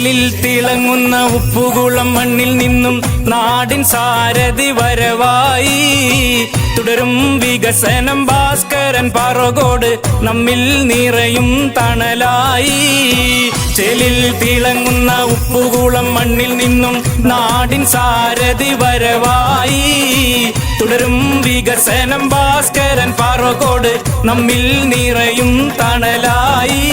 ചേലിൽ തിളങ്ങുന്ന ഉപ്പുകുളം മണ്ണിൽ നിന്നും നാടിൻ സാരഥി വരവായി. തുടരും വികസനം ഭാസ്കരൻ പാറോകോട് നമ്മിൽ നിറയും തണലായി. ചേലിൽ തിളങ്ങുന്ന ഉപ്പുകുളം മണ്ണിൽ നിന്നും നാടിൻ സാരഥി വരവായി. തുടരും വികസനം ഭാസ്കരൻ പാറോകോട് നമ്മിൽ നിറയും തണലായി.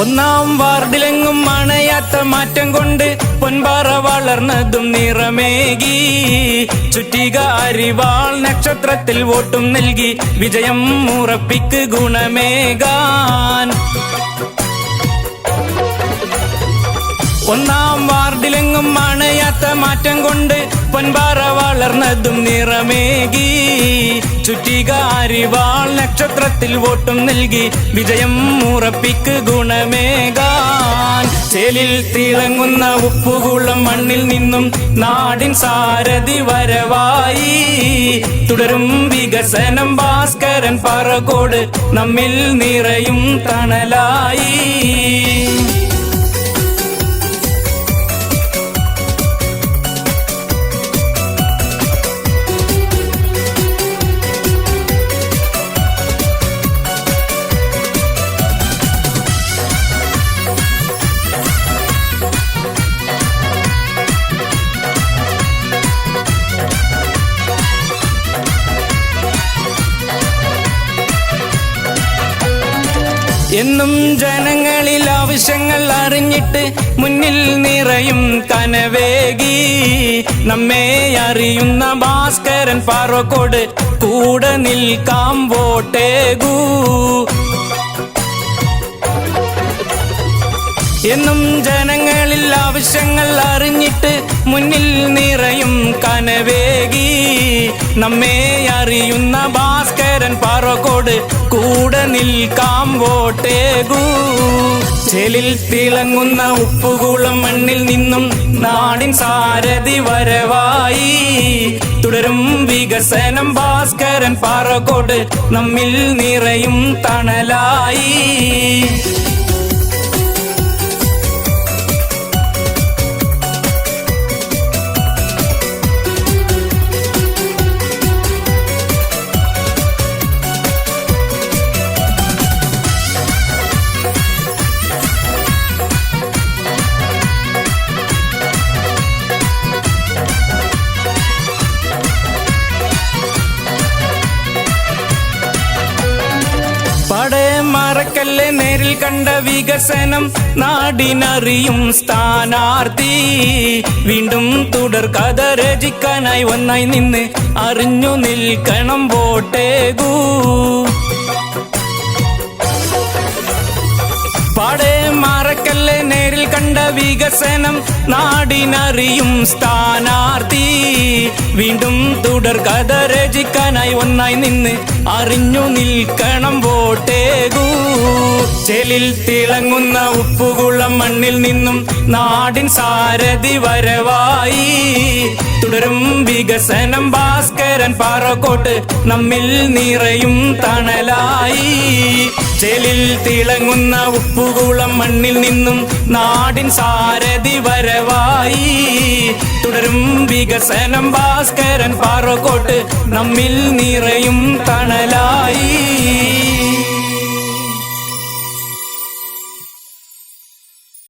ഒന്നാം വാർഡിലെങ്ങും അണയാത്ത മാറ്റം കൊണ്ട് പൊൻപാറ വളർന്നതും നിറമേകി. ചുറ്റിക അരിവാൾ നക്ഷത്രത്തിൽ വോട്ടും നൽകി വിജയം ഉറപ്പിക്ക് ഗുണമേകാൻ. ഒന്നാം വാർഡിലെങ്ങും അണയാത്ത മാറ്റം കൊണ്ട് പൊൻപാറ വളർന്നതും നിറമേകി. ചുറ്റിക അരിവാൾ നക്ഷത്രത്തിൽ വോട്ടും നൽകി വിജയം ഉറപ്പിക്ക് ഗുണമേകാൻ. ചേലിൽ തിളങ്ങുന്ന ഉപ്പുകുളം മണ്ണിൽ നിന്നും നാടിൻ സാരഥി വരവായി. തുടരും വികസനം ഭാസ്കരൻ പാറോകോട് നമ്മിൽ നിറയും തണലായി. എന്നും ജനങ്ങളിൽ ആവശ്യങ്ങൾ അറിഞ്ഞിട്ട് മുന്നിൽ നിറയും കനവേകി. നമ്മെ അറിയുന്ന ഭാസ്കരൻ പാറോകോട് കൂടെ നിൽക്കാം വോട്ടേകൂ. എന്നും ജനങ്ങളിൽ ആവശ്യങ്ങൾ അറിഞ്ഞിട്ട് മുന്നിൽ നിറയും കനവേകി. നമ്മെ അറിയുന്ന ഭാസ്കരൻ പാറോകോട് കൂടെ നിൽക്കാം വോട്ടേകൂ. ചേലിൽ തിളങ്ങുന്ന ഉപ്പുകുളം മണ്ണിൽ നിന്നും നാടിൻ സാരഥി വരവായി. തുടരും വികസനം ഭാസ്കരൻ പാറോകോട് നമ്മിൽ നിറയും തണലായി. മറക്കല്ലേ നേരിൽ കണ്ട വികസനം നാടിനറിയും സ്ഥാനാർത്ഥി. വീണ്ടും തുടർ കഥ രചിക്കാനായി ഒന്നായി നിന്ന് അറിഞ്ഞു നിൽക്കണം വോട്ടേകൂ. പാടെ മറക്കല്ലേ നേരിൽ കണ്ട വികസനം നാടിനറിയും സ്ഥാനാർത്ഥി. വീണ്ടും തുടർ കഥ രചിക്കാനായി ഒന്നായി നിന്ന് അറിഞ്ഞു നിൽക്കണം വോട്ടേകൂ. ചേലിൽ തിളങ്ങുന്ന ഉപ്പുകുളം മണ്ണിൽ നിന്നും നാടിൻ സാരഥി വരവായി. തുടരും വികസനം ഭാസ്കരൻ പാറോകോട് നമ്മിൽ നിറയും തണലായി. ചേലിൽ തിളങ്ങുന്ന ഉപ്പുകുളം മണ്ണിൽ നിന്നും നാടിൻ സാരഥി വരവായി. തുടരും വികസനം ഭാസ്കരൻ പാറോകോട് നമ്മിൽ നിറയും തണലായി.